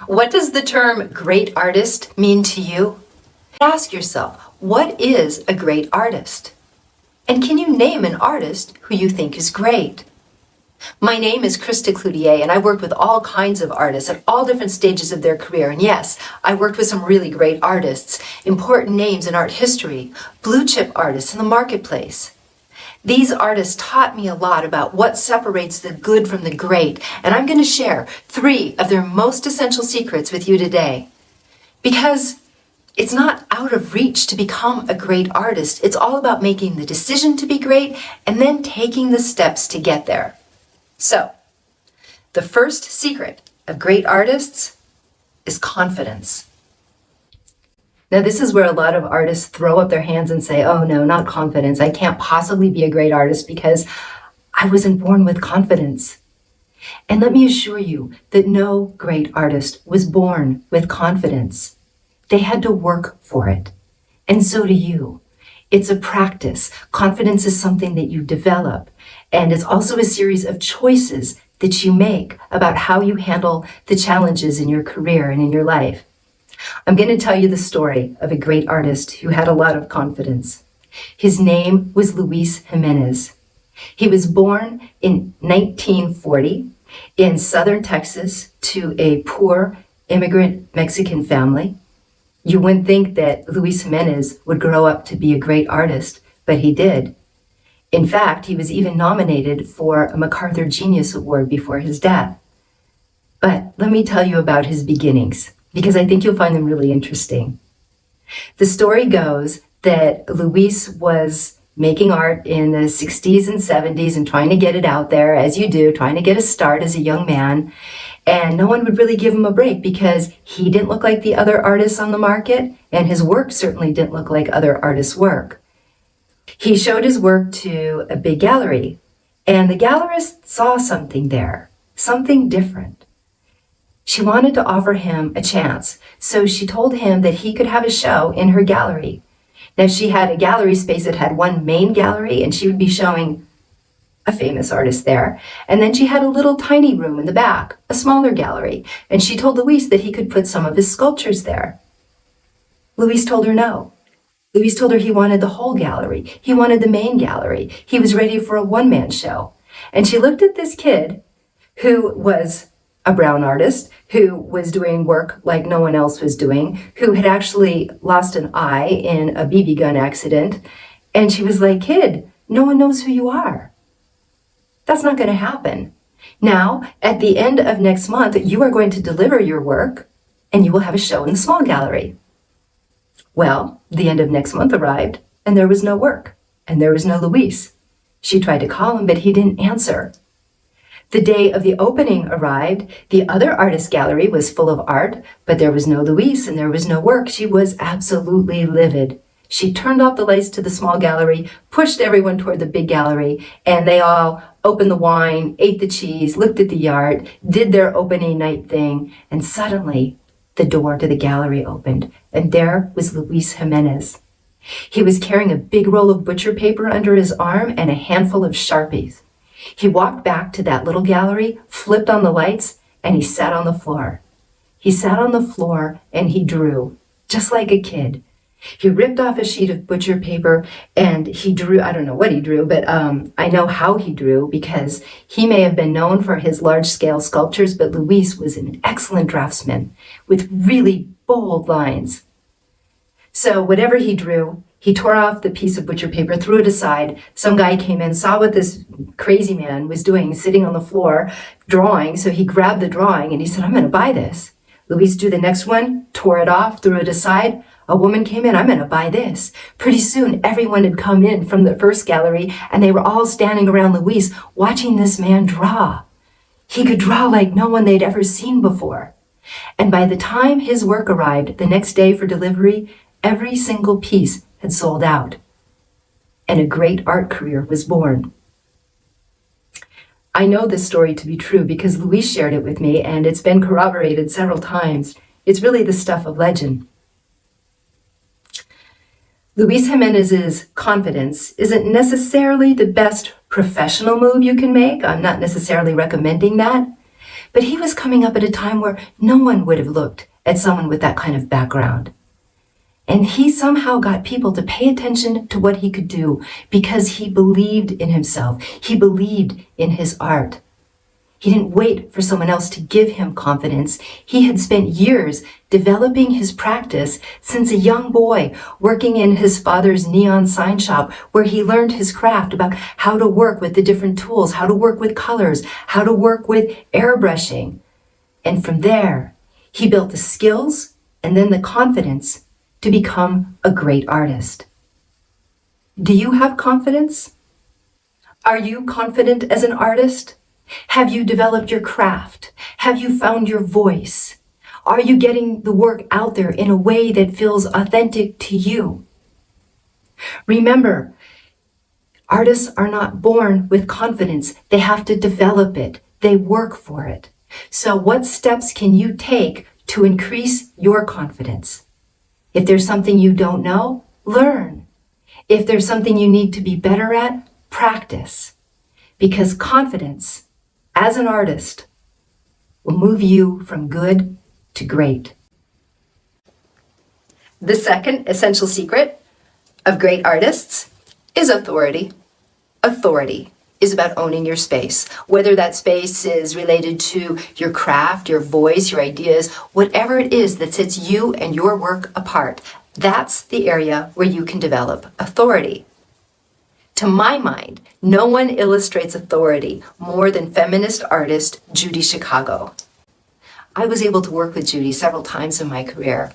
What does the term great artist mean to you? Ask yourself, what is a great artist? And can you name an artist who you think is great? My name is Krista Cloutier, and I worked with all kinds of artists at all different stages of their career. And yes, I worked with some really great artists, important names in art history, blue chip artists in the marketplace. These artists taught me a lot about what separates the good from the great, and I'm going to share 3 of their most essential secrets with you today. Because it's not out of reach to become a great artist. It's all about making the decision to be great and then taking the steps to get there. So, the first secret of great artists is confidence. Now, this is where a lot of artists throw up their hands and say, oh no, not confidence. I can't possibly be a great artist because I wasn't born with confidence. And let me assure you that no great artist was born with confidence. They had to work for it. And so do you. It's a practice. Confidence is something that you develop. And it's also a series of choices that you make about how you handle the challenges in your career and in your life. I'm going to tell you the story of a great artist who had a lot of confidence. His name was Luis Jimenez. He was born in 1940 in southern Texas to a poor immigrant Mexican family. You wouldn't think that Luis Jimenez would grow up to be a great artist, but he did. In fact, he was even nominated for a MacArthur Genius Award before his death. But let me tell you about his beginnings, because I think you'll find them really interesting. The story goes that Luis was making art in the 60s and 70s and trying to get it out there, as you do, trying to get a start as a young man. And no one would really give him a break because he didn't look like the other artists on the market, and his work certainly didn't look like other artists' work. He showed his work to a big gallery, and the gallerist saw something there, something different. She wanted to offer him a chance, so she told him that he could have a show in her gallery. Now, she had a gallery space that had one main gallery, and she would be showing a famous artist there. And then she had a little tiny room in the back, a smaller gallery, and she told Luis that he could put some of his sculptures there. Luis told her no. Luis told her he wanted the whole gallery. He wanted the main gallery. He was ready for a one-man show. And she looked at this kid who was a brown artist, who was doing work like no one else was doing, who had actually lost an eye in a BB gun accident. And she was like, kid, no one knows who you are. That's not going to happen. Now, at the end of next month, you are going to deliver your work and you will have a show in the small gallery. Well, the end of next month arrived and there was no work and there was no Luis. She tried to call him, but he didn't answer. The day of the opening arrived. The other artist gallery was full of art, but there was no Luis and there was no work. She was absolutely livid. She turned off the lights to the small gallery, pushed everyone toward the big gallery, and they all opened the wine, ate the cheese, looked at the art, did their opening night thing, and suddenly the door to the gallery opened, and there was Luis Jimenez. He was carrying a big roll of butcher paper under his arm and a handful of Sharpies. He walked back to that little gallery, flipped on the lights, and he sat on the floor. He sat on the floor and he drew, just like a kid. He ripped off a sheet of butcher paper and he drew, I don't know what he drew, but I know how he drew because he may have been known for his large-scale sculptures, but Luis was an excellent draftsman with really bold lines. So whatever he drew, he tore off the piece of butcher paper, threw it aside. Some guy came in, saw what this crazy man was doing, sitting on the floor, drawing. So he grabbed the drawing and he said, I'm going to buy this. Luis drew the next one, tore it off, threw it aside. A woman came in, I'm going to buy this. Pretty soon, everyone had come in from the first gallery and they were all standing around Luis watching this man draw. He could draw like no one they'd ever seen before. And by the time his work arrived the next day for delivery, every single piece had sold out. And a great art career was born. I know this story to be true because Luis shared it with me and it's been corroborated several times. It's really the stuff of legend. Luis Jimenez's confidence isn't necessarily the best professional move you can make. I'm not necessarily recommending that. But he was coming up at a time where no one would have looked at someone with that kind of background. And he somehow got people to pay attention to what he could do because he believed in himself. He believed in his art. He didn't wait for someone else to give him confidence. He had spent years developing his practice since a young boy, working in his father's neon sign shop, where he learned his craft about how to work with the different tools, how to work with colors, how to work with airbrushing. And from there, he built the skills and then the confidence to become a great artist. Do you have confidence? Are you confident as an artist? Have you developed your craft? Have you found your voice? Are you getting the work out there in a way that feels authentic to you? Remember, artists are not born with confidence. They have to develop it. They work for it. So what steps can you take to increase your confidence? If there's something you don't know, learn. If there's something you need to be better at, practice. Because confidence, as an artist, will move you from good to great. The second essential secret of great artists is authority. Authority is about owning your space, whether that space is related to your craft, your voice, your ideas, whatever it is that sets you and your work apart. That's the area where you can develop authority. To my mind, no one illustrates authority more than feminist artist Judy Chicago. I was able to work with Judy several times in my career.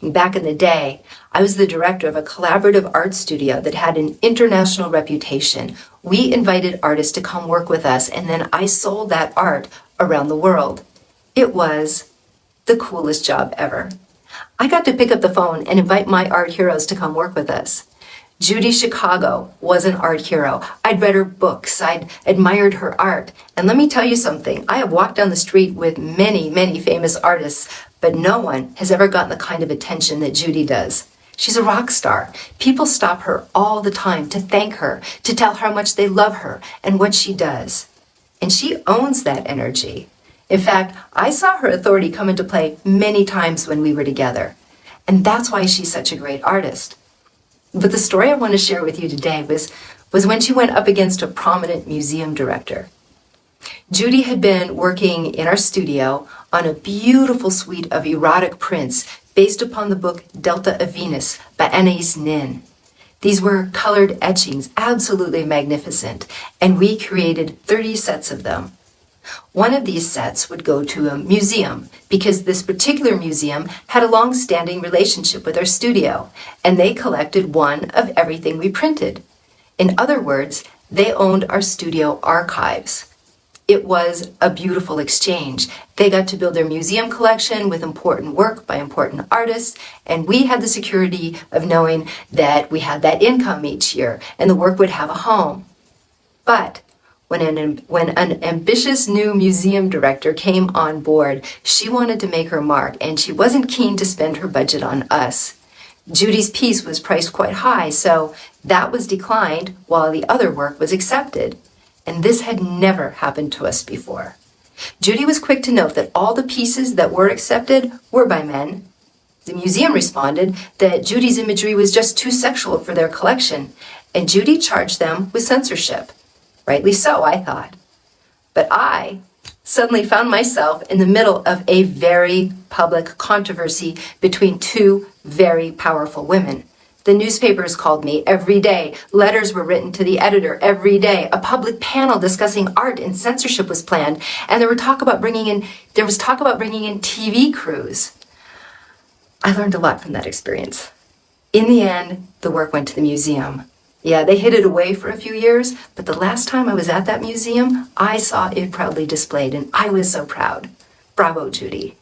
Back in the day, I was the director of a collaborative art studio that had an international reputation. We invited artists to come work with us, and then I sold that art around the world. It was the coolest job ever. I got to pick up the phone and invite my art heroes to come work with us. Judy Chicago was an art hero. I'd read her books. I'd admired her art. And let me tell you something. I have walked down the street with many, many famous artists, but no one has ever gotten the kind of attention that Judy does. She's a rock star. People stop her all the time to thank her, to tell her how much they love her and what she does. And she owns that energy. In fact, I saw her authority come into play many times when we were together. And that's why she's such a great artist. But the story I want to share with you today was when she went up against a prominent museum director. Judy had been working in our studio on a beautiful suite of erotic prints based upon the book Delta of Venus by Anais Nin. These were colored etchings, absolutely magnificent, and we created 30 sets of them. One of these sets would go to a museum because this particular museum had a long-standing relationship with our studio, and they collected one of everything we printed. In other words, they owned our studio archives. It was a beautiful exchange. They got to build their museum collection with important work by important artists, and we had the security of knowing that we had that income each year and the work would have a home. But when an ambitious new museum director came on board, she wanted to make her mark, and she wasn't keen to spend her budget on us. Judy's piece was priced quite high, so that was declined while the other work was accepted. And this had never happened to us before. Judy was quick to note that all the pieces that were accepted were by men. The museum responded that Judy's imagery was just too sexual for their collection, and Judy charged them with censorship. Rightly so, I thought. But I suddenly found myself in the middle of a very public controversy between two very powerful women. The newspapers called me every day. Letters were written to the editor every day. A public panel discussing art and censorship was planned, and there was talk about bringing in TV crews. I learned a lot from that experience. In the end, the work went to the museum. Yeah, they hid it away for a few years, but the last time I was at that museum, I saw it proudly displayed, and I was so proud. Bravo, Judy.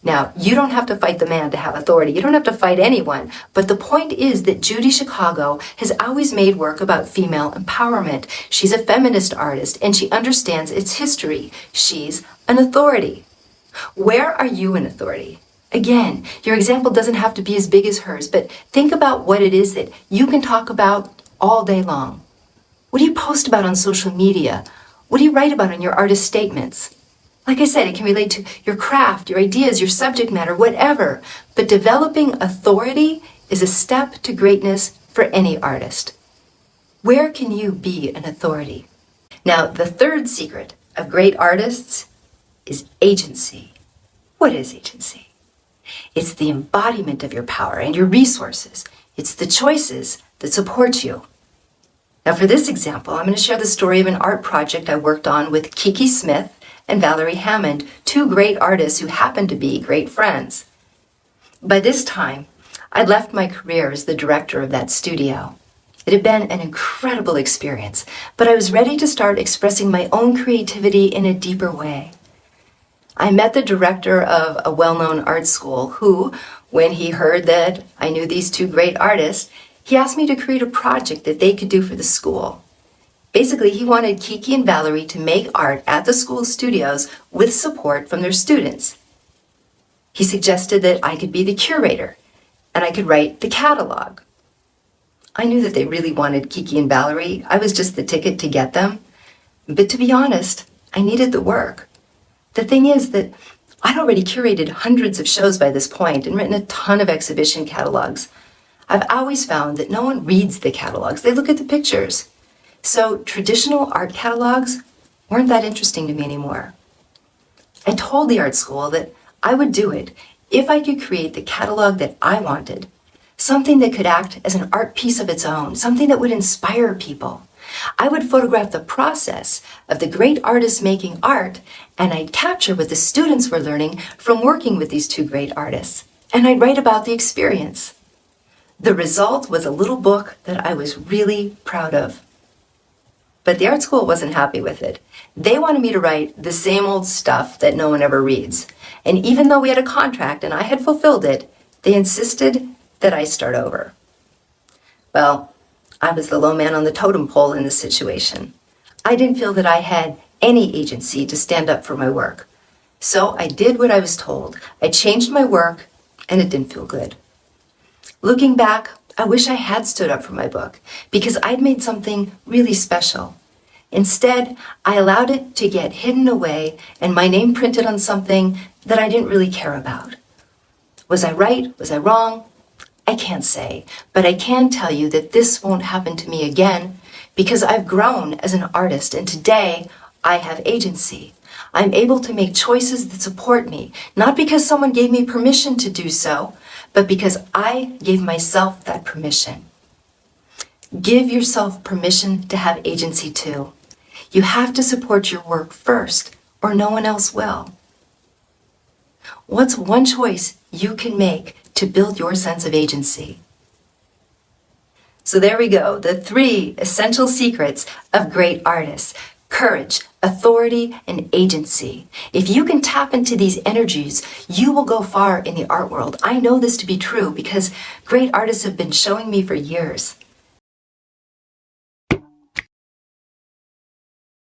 Now, you don't have to fight the man to have authority. You don't have to fight anyone. But the point is that Judy Chicago has always made work about female empowerment. She's a feminist artist, and she understands its history. She's an authority. Where are you an authority? Again, your example doesn't have to be as big as hers, but think about what it is that you can talk about all day long. What do you post about on social media? What do you write about in your artist statements? Like I said, it can relate to your craft, your ideas, your subject matter, whatever. But developing authority is a step to greatness for any artist. Where can you be an authority? Now, the third secret of great artists is agency. What is agency? It's the embodiment of your power and your resources. It's the choices that support you. Now, for this example, I'm going to share the story of an art project I worked on with Kiki Smith and Valerie Hammond, two great artists who happen to be great friends. By this time, I'd left my career as the director of that studio. It had been an incredible experience, but I was ready to start expressing my own creativity in a deeper way. I met the director of a well-known art school who, when he heard that I knew these two great artists, he asked me to create a project that they could do for the school. Basically, he wanted Kiki and Valerie to make art at the school studios with support from their students. He suggested that I could be the curator and I could write the catalog. I knew that they really wanted Kiki and Valerie. I was just the ticket to get them. But to be honest, I needed the work. The thing is that I'd already curated hundreds of shows by this point and written a ton of exhibition catalogs. I've always found that no one reads the catalogs. They look at the pictures. So traditional art catalogs weren't that interesting to me anymore. I told the art school that I would do it if I could create the catalog that I wanted. Something that could act as an art piece of its own, something that would inspire people. I would photograph the process of the great artists making art, and I'd capture what the students were learning from working with these two great artists, and I'd write about the experience. The result was a little book that I was really proud of. But the art school wasn't happy with it. They wanted me to write the same old stuff that no one ever reads. And even though we had a contract and I had fulfilled it, they insisted that I start over. Well, I was the low man on the totem pole in this situation. I didn't feel that I had any agency to stand up for my work. So I did what I was told. I changed my work, and it didn't feel good. Looking back, I wish I had stood up for my book because I'd made something really special. Instead, I allowed it to get hidden away and my name printed on something that I didn't really care about. Was I right? Was I wrong? I can't say, but I can tell you that this won't happen to me again because I've grown as an artist and today I have agency. I'm able to make choices that support me, not because someone gave me permission to do so, but because I gave myself that permission. Give yourself permission to have agency too. You have to support your work first, or no one else will. What's one choice you can make to build your sense of agency? So there we go, the 3 essential secrets of great artists: courage, authority, and agency. If you can tap into these energies, you will go far in the art world. I know this to be true because great artists have been showing me for years.